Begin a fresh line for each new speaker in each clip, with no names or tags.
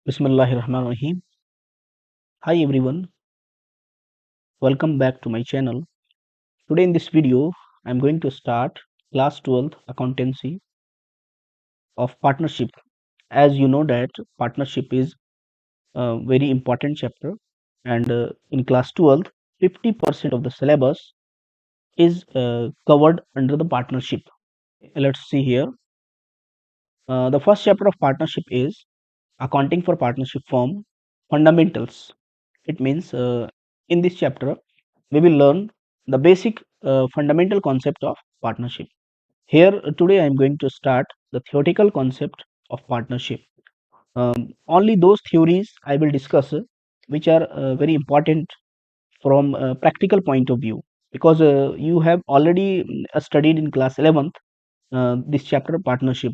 Bismillahirrahmanirrahim. Hi everyone, welcome back to my channel. Today in this video, I'm going to start class 12th accountancy of partnership. As you know that partnership is a very important chapter, and in class 12th, 50% of the syllabus is covered under the partnership. Let's see here. The first chapter of partnership is accounting for partnership firm fundamentals. It means in this chapter we will learn the basic fundamental concept of partnership. Here today I am going to start the theoretical concept of partnership. Only those theories I will discuss which are very important from a practical point of view, because you have already studied in class 11th this chapter partnership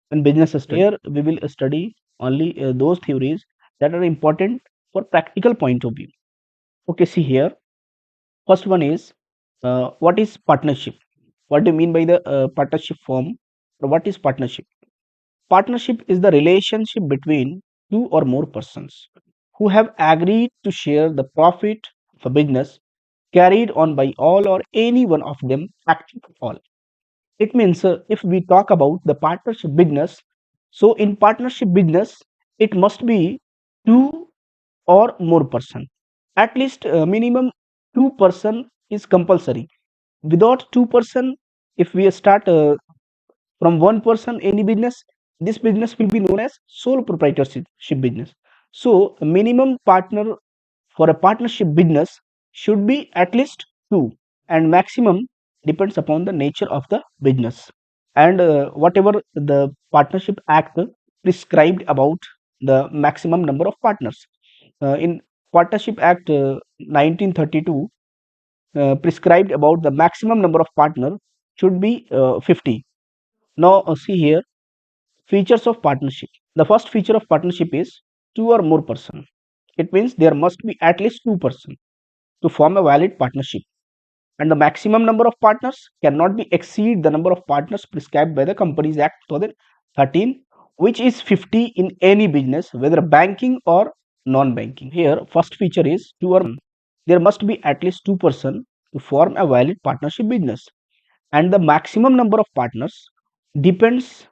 and business study. Here we will study only those theories that are important for practical point of view. Okay, see here. First one is what is partnership? What do you mean by the partnership form? Or what is partnership? Partnership is the relationship between two or more persons who have agreed to share the profit of a business carried on by all or any one of them acting for all. It means if we talk about the partnership business, so in partnership business, it must be two or more person. At least minimum two-person is compulsory. Without two-person, if we start from one person any business, this business will be known as sole proprietorship business. So a minimum partner for a partnership business should be at least two, and maximum depends upon the nature of the business and whatever the partnership act prescribed about the maximum number of partners. In partnership act 1932 prescribed about the maximum number of partner should be 50. Now see here, features of partnership. The first feature of partnership is two or more person. It means there must be at least two person to form a valid partnership, and the maximum number of partners cannot be exceed the number of partners prescribed by the Companies Act 2013, which is 50 in any business, whether banking or non-banking. Here first feature is two or there must be at least two person to form a valid partnership business, and the maximum number of partners depends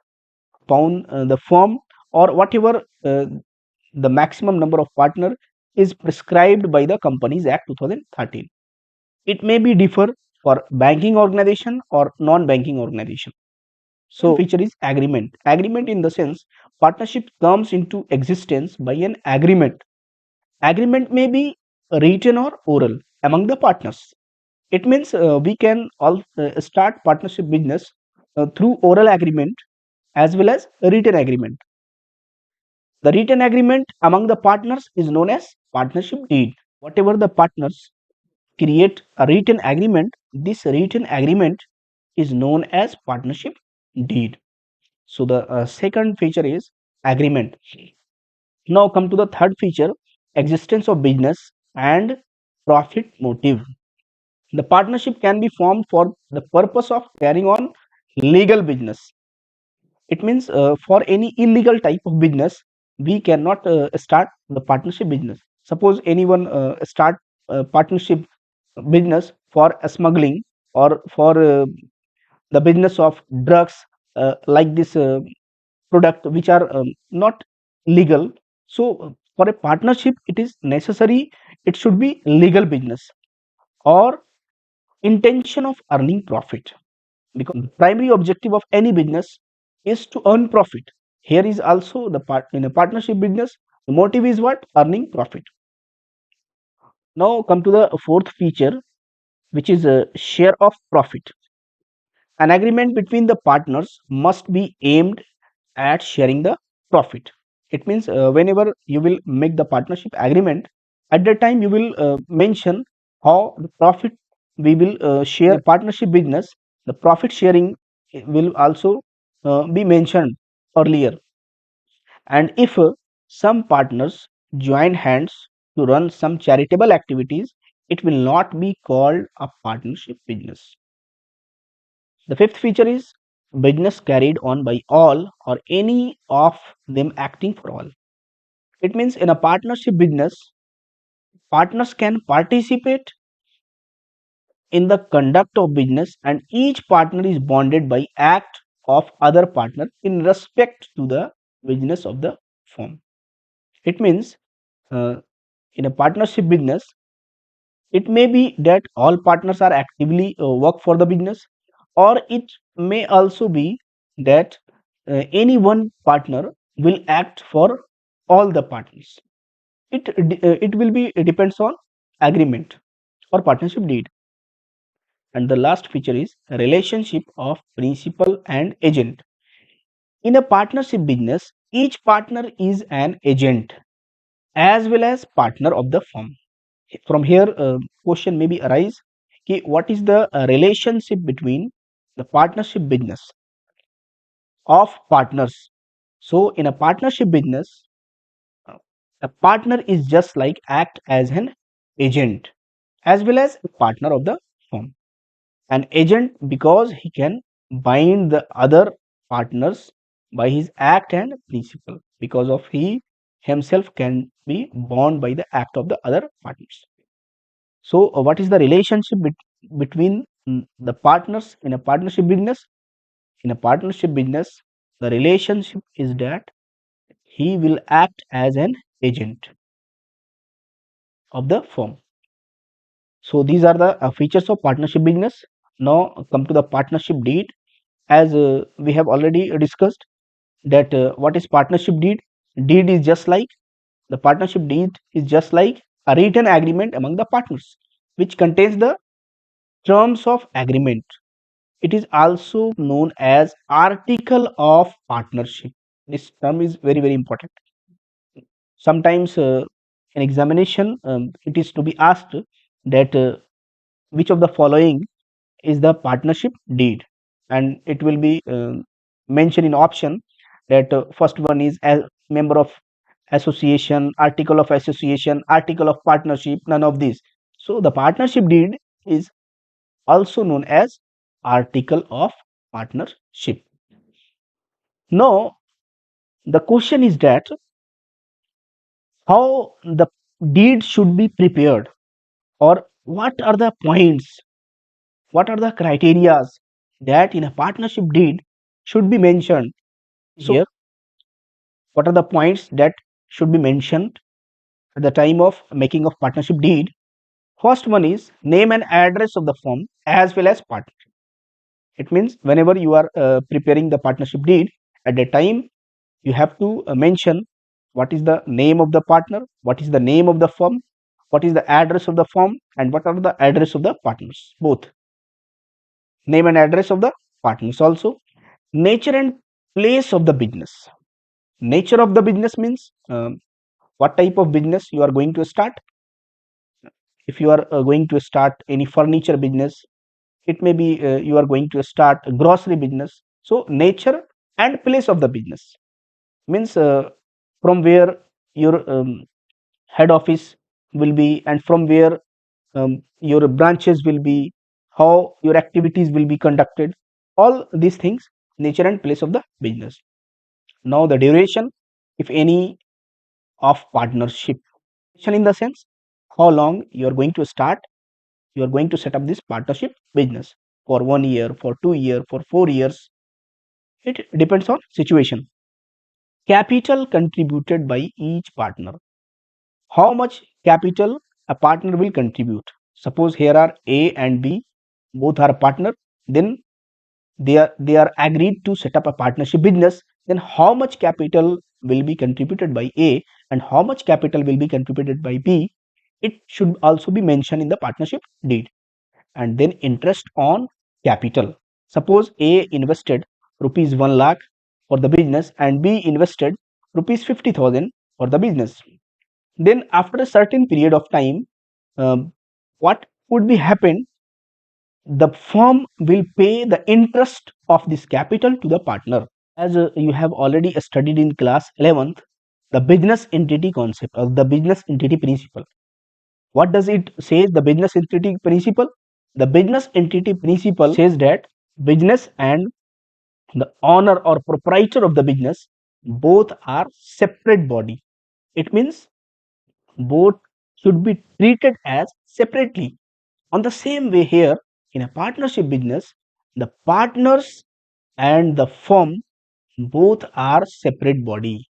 upon the firm, or whatever the maximum number of partner is prescribed by the Companies Act 2013. It may be differ for banking organization or non-banking organization. So feature is agreement. Agreement in the sense partnership comes into existence by an agreement. Agreement may be written or oral among the partners. It means we can all start partnership business through oral agreement as well as written agreement. The written agreement among the partners is known as partnership deed. Whatever the partners create a written agreement, this written agreement is known as partnership deed. So the second feature is agreement. Now come to the third feature, existence of business and profit motive. The partnership can be formed for the purpose of carrying on legal business. It means for any illegal type of business, we cannot start the partnership business. Suppose anyone start partnership business for smuggling or for the business of drugs, like this product which are not legal. So for a partnership it is necessary it should be legal business or intention of earning profit, because the primary objective of any business is to earn profit. Here is also the part in a partnership business, the motive is what? Earning profit. Now come to the fourth feature, which is a share of profit. An agreement between the partners must be aimed at sharing the profit. It means whenever you will make the partnership agreement, at that time you will mention how the profit we will share. Partnership business, the profit sharing will also be mentioned earlier. And if some partners join hands to run some charitable activities, it will not be called a partnership business. The fifth feature is business carried on by all or any of them acting for all. It means in a partnership business, partners can participate in the conduct of business, and each partner is bonded by act of other partner in respect to the business of the firm. It means uh, in a partnership business, it may be that all partners are actively work for the business, or it may also be that any one partner will act for all the partners. It will be, it depends on agreement or partnership deed. And the last feature is relationship of principal and agent. In a partnership business, each partner is an agent as well as partner of the firm. From here, question maybe arise, कि what is the relationship between the partnership business of partners? So in a partnership business, uh, a partner is just like act as an agent as well as a partner of the firm. An agent because he can bind the other partners by his act and principle, because of he himself can be bound by the act of the other partners. So, what is the relationship between the partners in a partnership business? In a partnership business, the relationship is that he will act as an agent of the firm. So, these are the features of partnership business. Now, come to the partnership deed. As we have already discussed, that what is partnership deed? Deed is just like the partnership deed is just like a written agreement among the partners, which contains the terms of agreement. It is also known as article of partnership. This term is very, very important. Sometimes in examination, it is to be asked that which of the following is the partnership deed, and it will be mentioned in option that first one is a member of association, article of association, article of partnership, none of these. So the partnership deed is also known as article of partnership. Now the question is that how the deed should be prepared, or what are the points, what are the criterias that in a partnership deed should be mentioned. So here, what are the points that should be mentioned at the time of making of partnership deed? First one is name and address of the firm as well as partner. It means whenever you are preparing the partnership deed, at that time you have to mention what is the name of the partner, what is the name of the firm, what is the address of the firm, and what are the address of the partners, both name and address of the partners. Also nature and place of the business. Nature of the business means what type of business you are going to start. If you are going to start any furniture business, it may be you are going to start a grocery business. So nature and place of the business means from where your head office will be, and from where your branches will be, how your activities will be conducted, all these things, nature and place of the business. Now the duration, if any, of partnership. In the sense how long you are going to start, you are going to set up this partnership business, for 1 year, for 2 year, for 4 years. It depends on situation. Capital contributed by each partner. How much capital a partner will contribute? Suppose here are A and B, both are partner, then they are agreed to set up a partnership business. Then how much capital will be contributed by A and how much capital will be contributed by B? It should also be mentioned in the partnership deed. And then interest on capital. Suppose A invested rupees 1 lakh for the business and B invested rupees 50,000 for the business. Then after a certain period of time, what would be happen? The firm will pay the interest of this capital to the partner. As you have already studied in class 11th, the business entity concept or the business entity principle. What does it say? The business entity principle? The business entity principle says that business and the owner or proprietor of the business both are separate body. It means both should be treated as separately. On the same way here, in a partnership business, the partners and the firm both are separate body.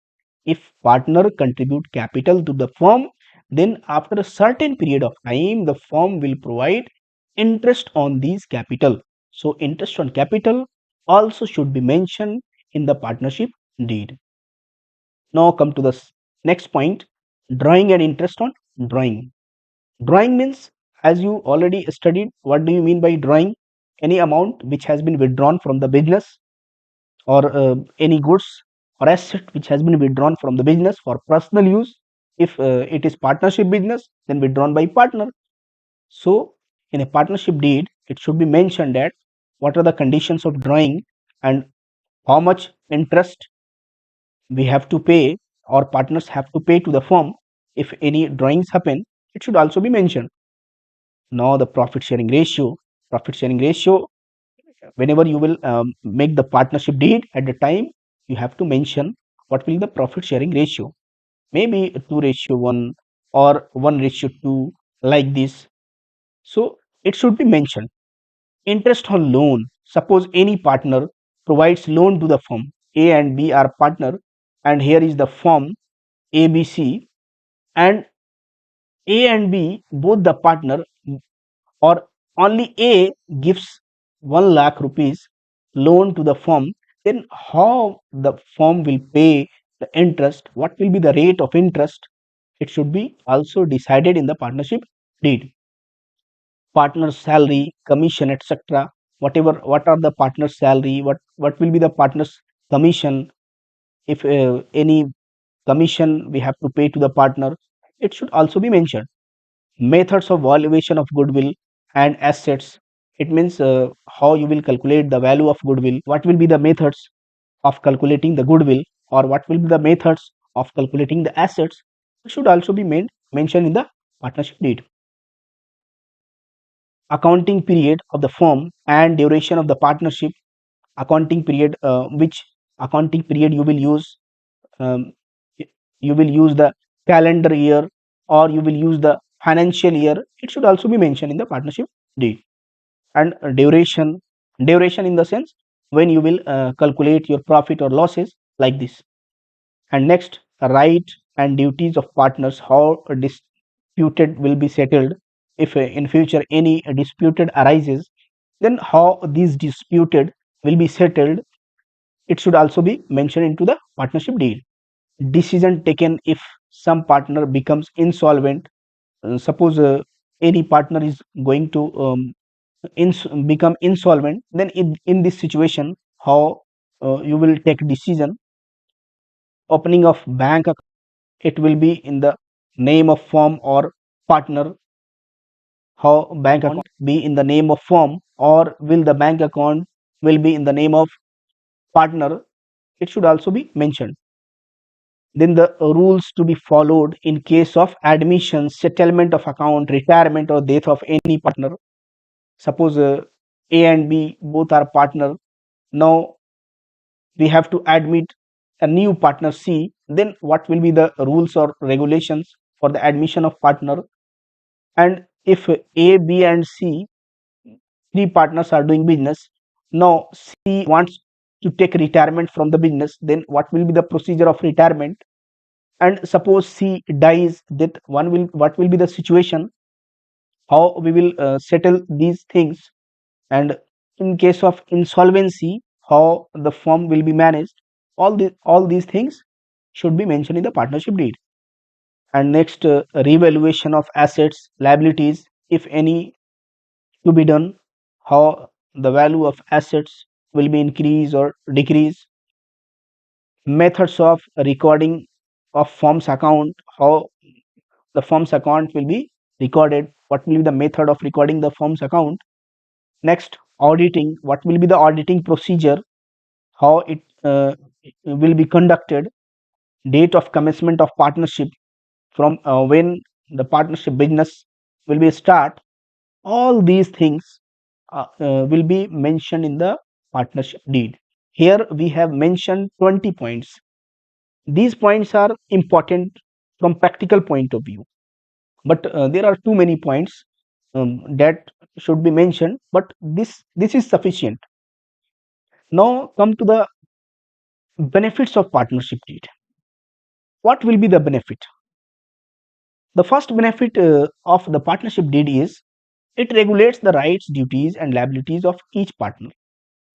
If partner contribute capital to the firm, then after a certain period of time, the firm will provide interest on these capital. So interest on capital also should be mentioned in the partnership deed. Now come to the next point, drawing and interest on drawing. Drawing means, as you already studied, what do you mean by drawing? Any amount which has been withdrawn from the business, or any goods or asset which has been withdrawn from the business for personal use. If it is partnership business, then withdrawn by partner. So in a partnership deed, it should be mentioned that what are the conditions of drawing and how much interest we have to pay or partners have to pay to the firm if any drawings happen. It should also be mentioned. Now the profit sharing ratio, whenever you will make the partnership deed, at the time you have to mention what will be the profit sharing ratio, maybe 2:1 or 1:2, like this. So it should be mentioned. Interest on loan, suppose any partner provides loan to the firm, A and B are partner, and here is the firm ABC, and A and B both the partner, or only A gives 1 lakh rupees loan to the firm, then how the firm will pay the interest, what will be the rate of interest, it should be also decided in the partnership deed. Partner's salary, commission, etc. Whatever, what are the partner's salary, what will be the partner's commission, if any commission we have to pay to the partner, it should also be mentioned. Methods of valuation of goodwill and assets, it means how you will calculate the value of goodwill, what will be the methods of calculating the goodwill, or what will be the methods of calculating the assets, it should also be mentioned in the partnership deed. Accounting period of the firm and duration of the partnership. Accounting period, which accounting period you will use, um, you will use the calendar year or you will use the financial year, it should also be mentioned in the partnership deed. And duration in the sense when you will calculate your profit or losses, like this. And next, right and duties of partners, how a disputed will be settled. If in future any disputed arises, then how these disputed will be settled, it should also be mentioned into the partnership deed. Decision taken if some partner becomes insolvent. Suppose any partner is going to become insolvent, then in this situation, how you will take decision. Opening of bank account, it will be in the name of firm or partner. How bank account be in the name of firm, or will the bank account will be in the name of partner, it should also be mentioned. Then the rules to be followed in case of admission, settlement of account, retirement or death of any partner. Suppose A and B both are partner. Now we have to admit a new partner C. Then what will be the rules or regulations for the admission of partner? And if A, B, and C, three partners are doing business, now C wants to take retirement from the business, then what will be the procedure of retirement? And suppose C dies, that one will what will be the situation, how we will settle these things, and in case of insolvency, how the firm will be managed. All these things should be mentioned in the partnership deed. And next, revaluation of assets, liabilities, if any to be done, how the value of assets will be increase or decrease. Methods of recording of firm's account, how the firm's account will be recorded, what will be the method of recording the firm's account. Next, auditing, what will be the auditing procedure, how it will be conducted. Date of commencement of partnership, from when the partnership business will be start. All these things will be mentioned in the partnership deed. Here we have mentioned 20 points. These points are important from practical point of view. But there are too many points that should be mentioned, but this is sufficient. Now come to the benefits of partnership deed. What will be the benefit? The first benefit of the partnership deed is it regulates the rights, duties, and liabilities of each partner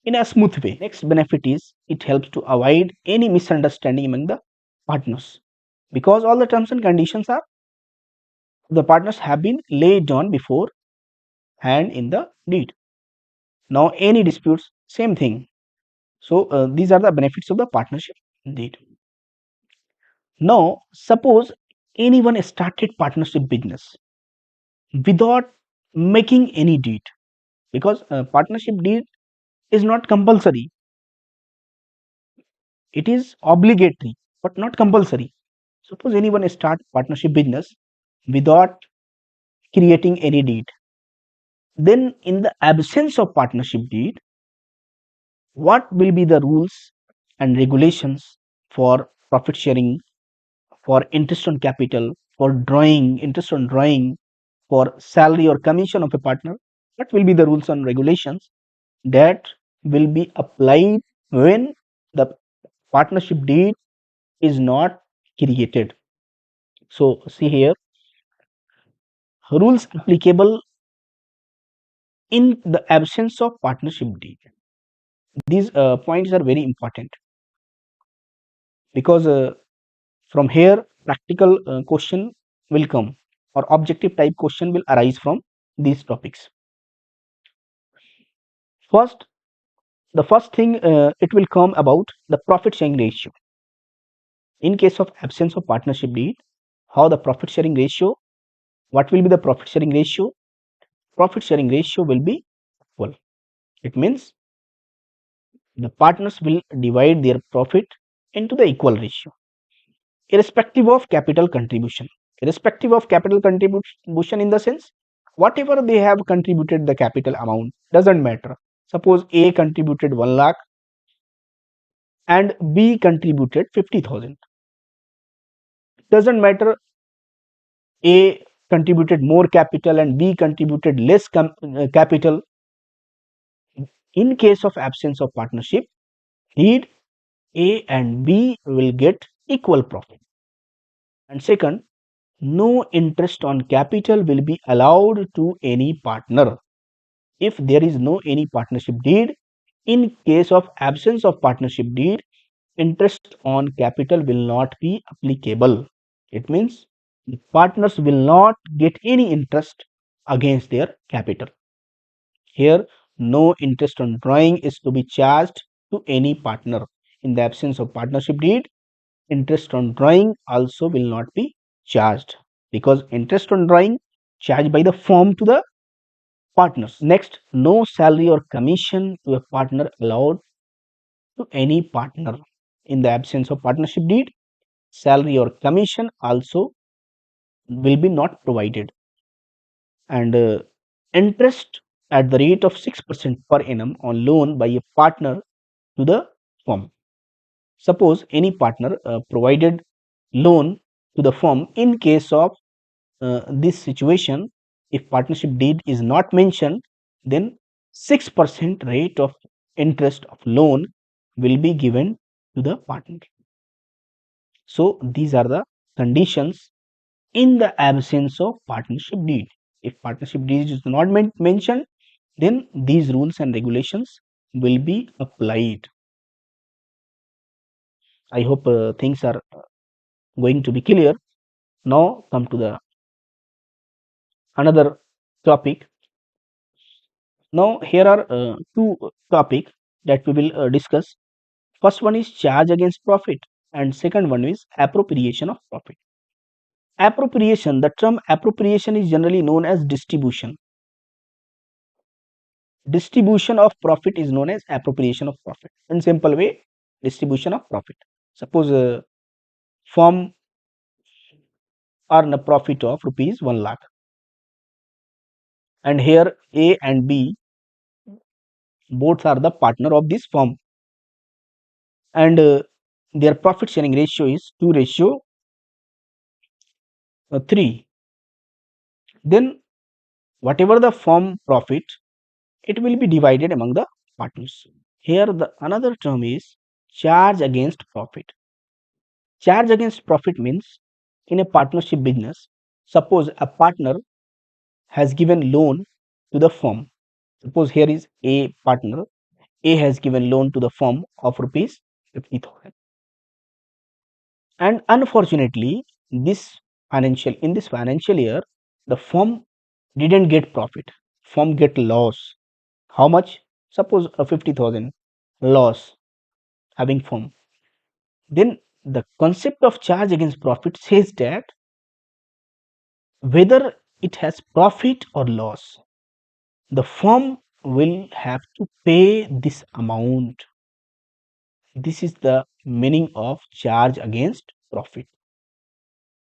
in a smooth way. Next benefit is it helps to avoid any misunderstanding among the partners, because all the terms and conditions are the partners have been laid down before hand in the deed. Now any disputes, same thing. So these are the benefits of the partnership deed. Now suppose anyone started partnership business without making any deed, because partnership deed is not compulsory, it is obligatory but not compulsory. Suppose anyone start partnership business without creating any deed, then in the absence of partnership deed, what will be the rules and regulations for profit sharing, for interest on capital, for drawing interest on drawing, for salary or commission of a partner? What will be the rules and regulations that will be applied when the partnership deed is not created? So see here, rules applicable in the absence of partnership deed. These points are very important, because from here practical question will come, or objective type question will arise from these topics. First, the first thing it will come about the profit sharing ratio. In case of absence of partnership deed, how the profit sharing ratio, what will be the profit sharing ratio? Profit sharing ratio will be equal. It means the partners will divide their profit into the equal ratio, irrespective of capital contribution. Irrespective of capital contribution in the sense, whatever they have contributed the capital amount doesn't matter. Suppose A contributed 1 lakh and B contributed 50,000. Doesn't matter A contributed more capital and B contributed less capital. In case of absence of partnership deed, A and B will get equal profit. And second, no interest on capital will be allowed to any partner. If there is no any partnership deed, in case of absence of partnership deed, interest on capital will not be applicable. It means the partners will not get any interest against their capital. Here, no interest on drawing is to be charged to any partner. In the absence of partnership deed, interest on drawing also will not be charged, because interest on drawing charged by the firm to the partners. Next, no salary or commission to a partner allowed to any partner. In the absence of partnership deed, salary or commission also will be not provided. And interest at the rate of 6% per annum on loan by a partner to the firm. Suppose any partner provided loan to the firm. In case of this situation, if partnership deed is not mentioned, then 6% rate of interest of loan will be given to the partner. So these are the conditions in the absence of partnership deed. If partnership deed is not mentioned, then these rules and regulations will be applied. I hope things are going to be clear. Now come to the another topic. Now here are two topics that we will discuss. First one is charge against profit, and second one is appropriation of profit. Appropriation, the term appropriation is generally known as distribution. Distribution of profit is known as appropriation of profit. In simple way, distribution of profit. Suppose a firm earn a profit of rupees 1 lakh, and here A and B both are the partner of this firm, and their profit sharing ratio is 2:1. 3. Then whatever the firm profit, it will be divided among the partners. Here the another term is charge against profit. Charge against profit means in a partnership business, suppose a partner has given loan to the firm. Suppose here is a partner. A has given loan to the firm of rupees 50,000. And unfortunately, this financial year, the firm didn't get profit. Firm get loss. How much? Suppose a 50,000 loss having firm. Then the concept of charge against profit says that whether it has profit or loss, the firm will have to pay this amount. This is the meaning of charge against profit.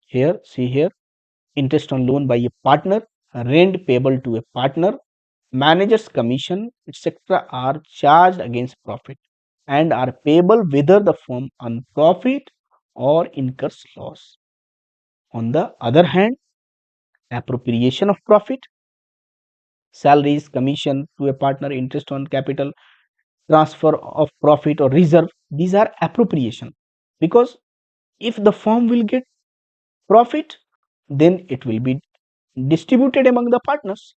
Here, see here, interest on loan by a partner, rent payable to a partner, manager's commission, etc. are charged against profit and are payable whether the firm earns profit or incurs loss. On the other hand, appropriation of profit, salaries, commission to a partner, interest on capital, transfer of profit or reserve, these are appropriation, because if the firm will get profit, then it will be distributed among the partners.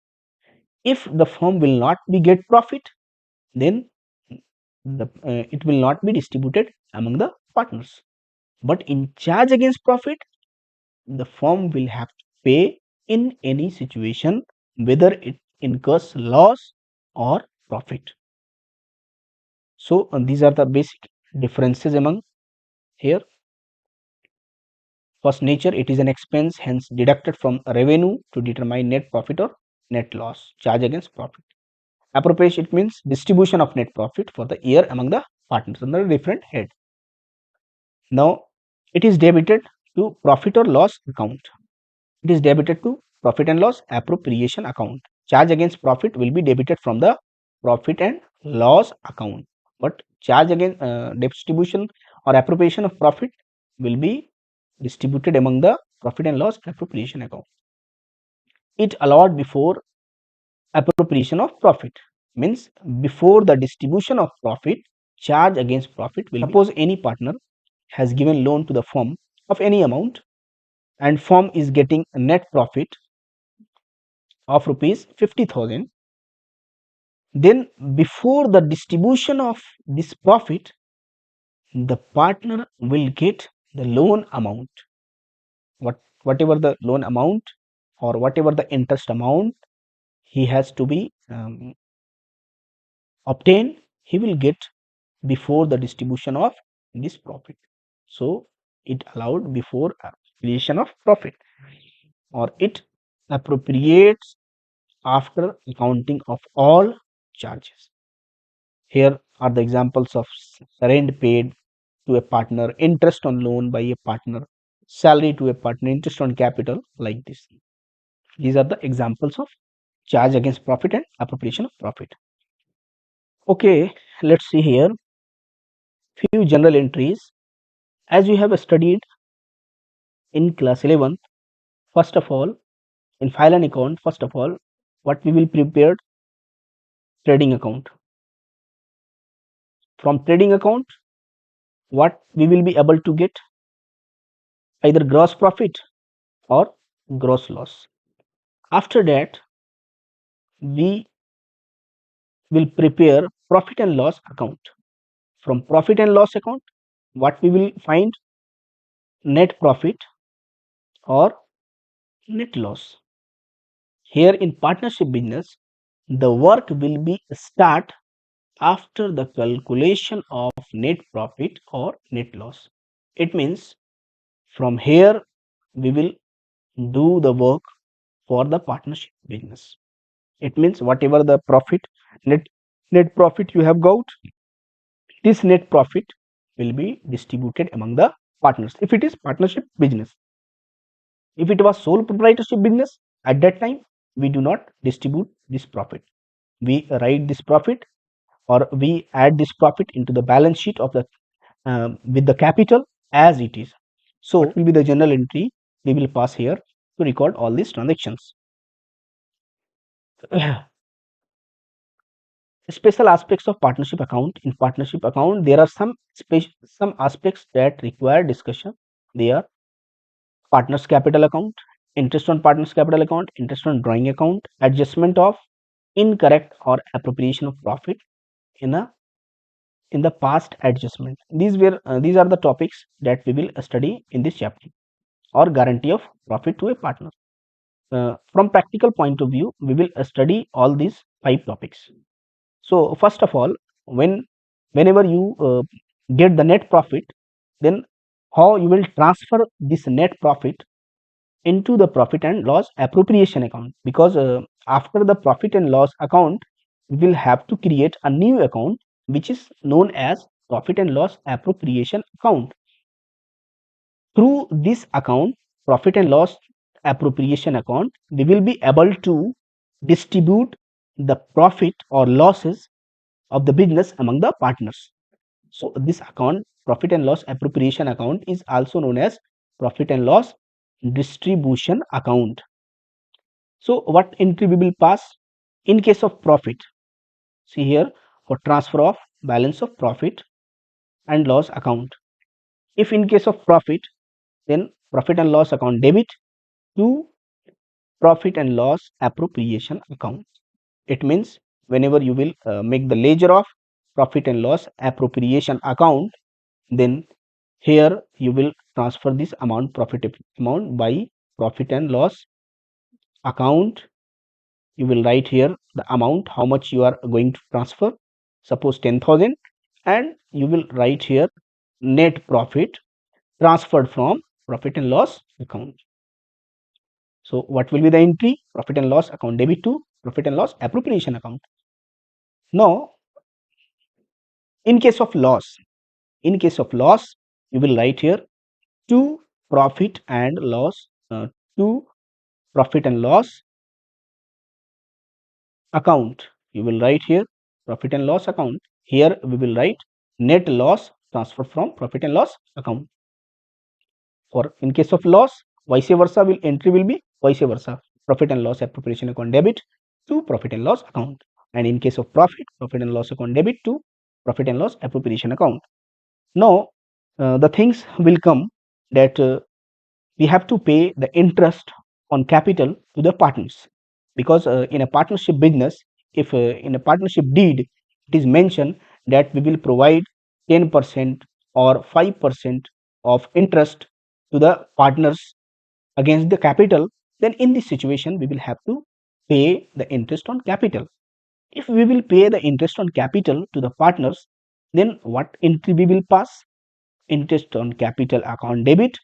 If the firm will not be get profit, then it will not be distributed among the partners. But in charge against profit, the firm will have to pay in any situation, whether it incurs loss or profit. So these are the basic differences among here. First, nature, it is an expense, hence deducted from revenue to determine net profit or net loss. Charge against profit. Appropriation, it means distribution of net profit for the year among the partners under a different head. Now it is debited to profit or loss account. It is debited to profit and loss appropriation account. Charge against profit will be debited from the profit and loss account, but charge against distribution or appropriation of profit will be distributed among the profit and loss appropriation account. It allowed before appropriation of profit, means before the distribution of profit, charge against profit will suppose any partner has given loan to the firm of any amount and firm is getting a net profit of rupees 50,000, then before the distribution of this profit, the partner will get the loan amount, whatever the loan amount or whatever the interest amount he has to be obtained, he will get before the distribution of this profit. So it allowed before creation of profit, or it appropriates after accounting of all charges. Here are the examples of rent paid to a partner, interest on loan by a partner, salary to a partner, interest on capital, like this. These are the examples of charge against profit and appropriation of profit. Okay, let's see here few general entries. As you have studied in class 11, first of all, in file and account, first of all, what we will prepare, trading account. From trading account, what we will be able to get, either gross profit or gross loss. After that, we will prepare profit and loss account. From profit and loss account, what we will find, net profit or net loss. Here in partnership business, the work will be start after the calculation of net profit or net loss. It means from here we will do the work for the partnership business. It means whatever the profit, net profit you have got, this net profit will be distributed among the partners if it is partnership business. If it was sole proprietorship business, at that time we do not distribute this profit. We write this profit or we add this profit into the balance sheet of the with the capital as it is. So what will be the general entry we will pass here? to record all these transactions. Special aspects of partnership account. In partnership account, there are some aspects that require discussion. They are partners capital account, interest on partners capital account, interest on drawing account, adjustment of incorrect or appropriation of profit in a in the past adjustment. These are the topics that we will study in this chapter, or guarantee of profit to a partner. From practical point of view, we will study all these 5 topics. So first of all, whenever you get the net profit, then how you will transfer this net profit into the profit and loss appropriation account, because after the profit and loss account we will have to create a new account which is known as profit and loss appropriation account. Through this account, profit and loss appropriation account, we will be able to distribute the profit or losses of the business among the partners. So this account, profit and loss appropriation account, is also known as profit and loss distribution account. So what entry we will pass in case of profit? See here, for transfer of balance of profit and loss account. If in case of profit, then profit and loss account debit to profit and loss appropriation account. It means whenever you will make the ledger of profit and loss appropriation account, then here you will transfer this amount, profit amount, by profit and loss account. You will write here the amount, how much you are going to transfer, suppose 10,000, and you will write here net profit transferred from profit and loss account. So what will be the entry? Profit and loss account debit to profit and loss appropriation account. Now in case of loss, you will write here to profit and loss to profit and loss account. You will write here profit and loss account. Here we will write net loss transfer from profit and loss account. For in case of loss, vice versa, entry will be vice versa, profit and loss appropriation account debit to profit and loss account, and in case of profit and loss account debit to profit and loss appropriation account. Now the things will come that we have to pay the interest on capital to the partners, because in a partnership business, if in a partnership deed it is mentioned that we will provide 10% or 5% of interest to the partners against the capital, then in this situation we will have to pay the interest on capital. If we will pay the interest on capital to the partners, then what entry we will pass? Interest on capital account debit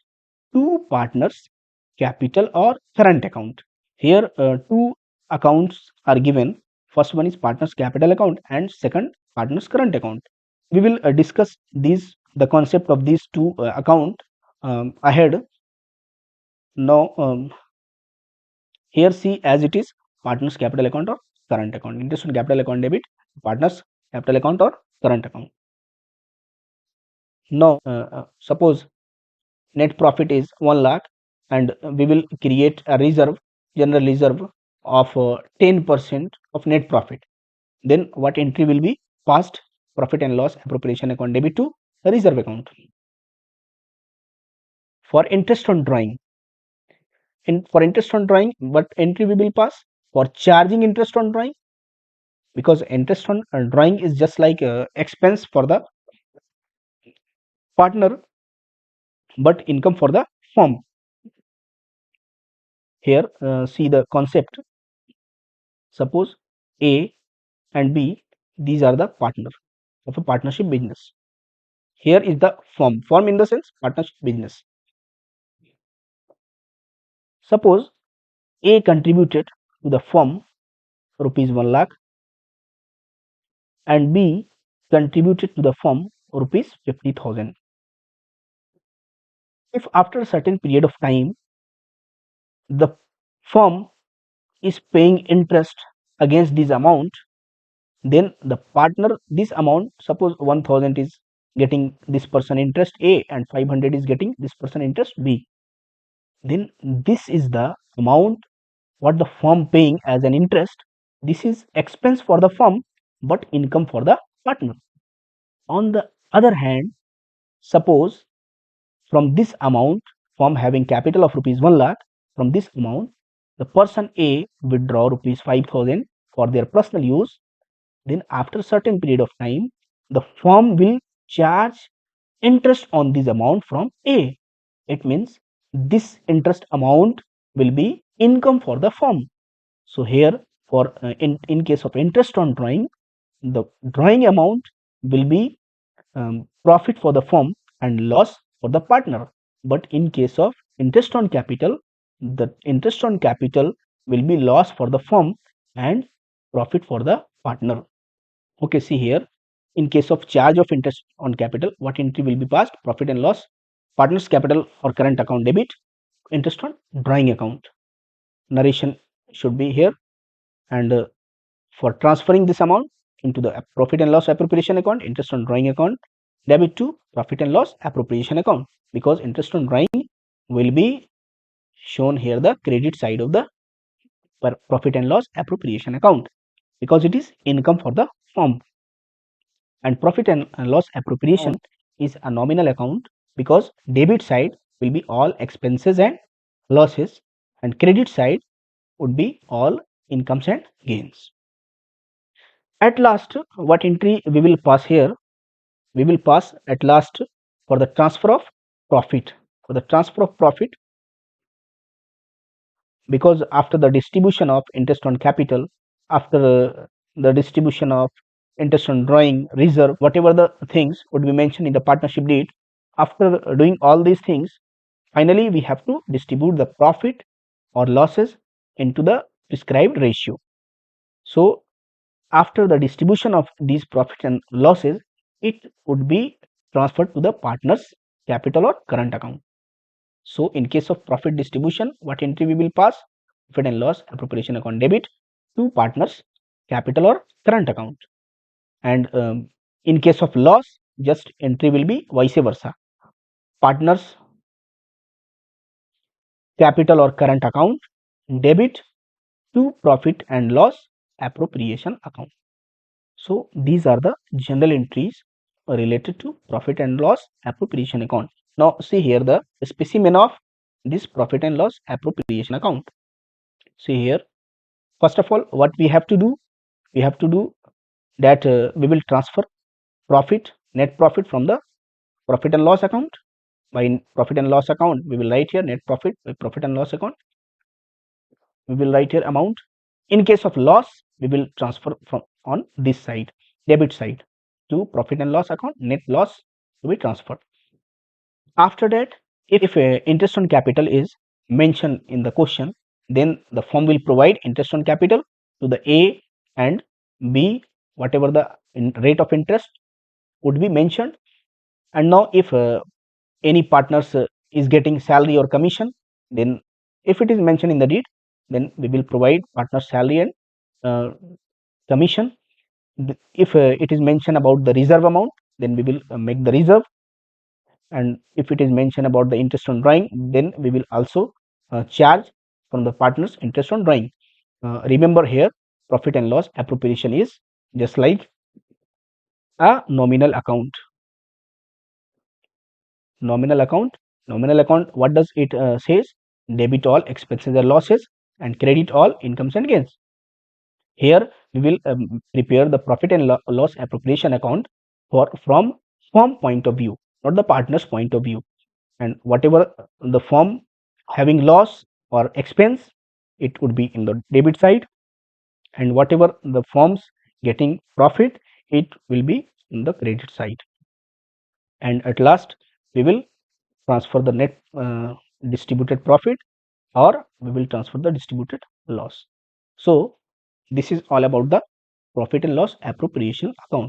to partners capital or current account. Here two accounts are given. First one is partners capital account and second partners current account. We will discuss the concept of these two account ahead. Now here see as it is, partners capital account or current account. Interest on capital account debit, partners capital account or current account. Now suppose net profit is 1 lakh and we will create a reserve, general reserve of 10% of net profit. Then what entry will be passed? Profit and loss appropriation account debit to the reserve account. For interest on drawing, for interest on drawing, what entry we will pass? For charging interest on drawing, because interest on drawing is just like expense for the partner but income for the firm. Here see the concept. Suppose A and B, these are the partner of a partnership business. Here is the firm in the sense partnership business. Suppose A contributed to the firm rupees 1 lakh and B contributed to the firm rupees 50,000. If after a certain period of time the firm is paying interest against this amount, then the partner, this amount, suppose 1000 is getting this person interest A and 500 is getting this person interest B, then this is the amount what the firm paying as an interest. This is expense for the firm but income for the partner. On the other hand, suppose from this amount, firm having capital of rupees 1 lakh, from this amount the person A withdraw rupees 5,000 for their personal use, then after certain period of time the firm will charge interest on this amount from A. It means this interest amount will be income for the firm. So here for in case of interest on drawing, the drawing amount will be profit for the firm and loss for the partner. But in case of interest on capital, the interest on capital will be loss for the firm and profit for the partner. Okay, see here, in case of charge of interest on capital, what entry will be passed? Profit and loss, partner's capital or current account debit, interest on drawing account. Narration should be here, and for transferring this amount into the profit and loss appropriation account, interest on drawing account debit to profit and loss appropriation account, because interest on drawing will be shown here the credit side of the profit and loss appropriation account, because it is income for the firm. And profit and loss appropriation is a nominal account, because debit side will be all expenses and losses and credit side would be all incomes and gains. At last, what entry we will pass here? We will pass at last for the transfer of profit. For the transfer of profit, because after the distribution of interest on capital, after the distribution of interest on drawing, reserve, whatever the things would be mentioned in the partnership deed, after doing all these things, finally we have to distribute the profit or losses into the prescribed ratio. So after the distribution of these profit and losses, it would be transferred to the partner's capital or current account. So in case of profit distribution, what entry we will pass? Profit and loss appropriation account debit to partner's capital or current account. And in case of loss, just entry will be vice versa. Partner's capital or current account debit to profit and loss appropriation account. So these are the general entries related to profit and loss appropriation account. Now see here the specimen of this profit and loss appropriation account. See here, first of all, what we have to do? We have to do that we will transfer profit, net profit from the profit and loss account. By profit and loss account, we will write here net profit. By profit and loss account, we will write here amount. In case of loss, we will transfer from on this side, debit side, to profit and loss account, net loss to be transferred. After that, if interest on capital is mentioned in the question, then the firm will provide interest on capital to the A and B, whatever the rate of interest would be mentioned. And now if any partners is getting salary or commission, then if it is mentioned in the deed, then we will provide partner salary and commission. If it is mentioned about the reserve amount, then we will make the reserve. And if it is mentioned about the interest on drawing, then we will also charge from the partners interest on drawing. Remember here, profit and loss appropriation is just like a nominal account. Nominal account, what does it says? Debit all expenses and losses and credit all incomes and gains. Here we will prepare the profit and loss appropriation account from firm point of view, not the partner's point of view. And whatever the firm having loss or expense, it would be in the debit side, and whatever the firms getting profit, it will be in the credit side. And at last we will transfer the net distributed profit, or we will transfer the distributed loss. So this is all about the profit and loss appropriation account.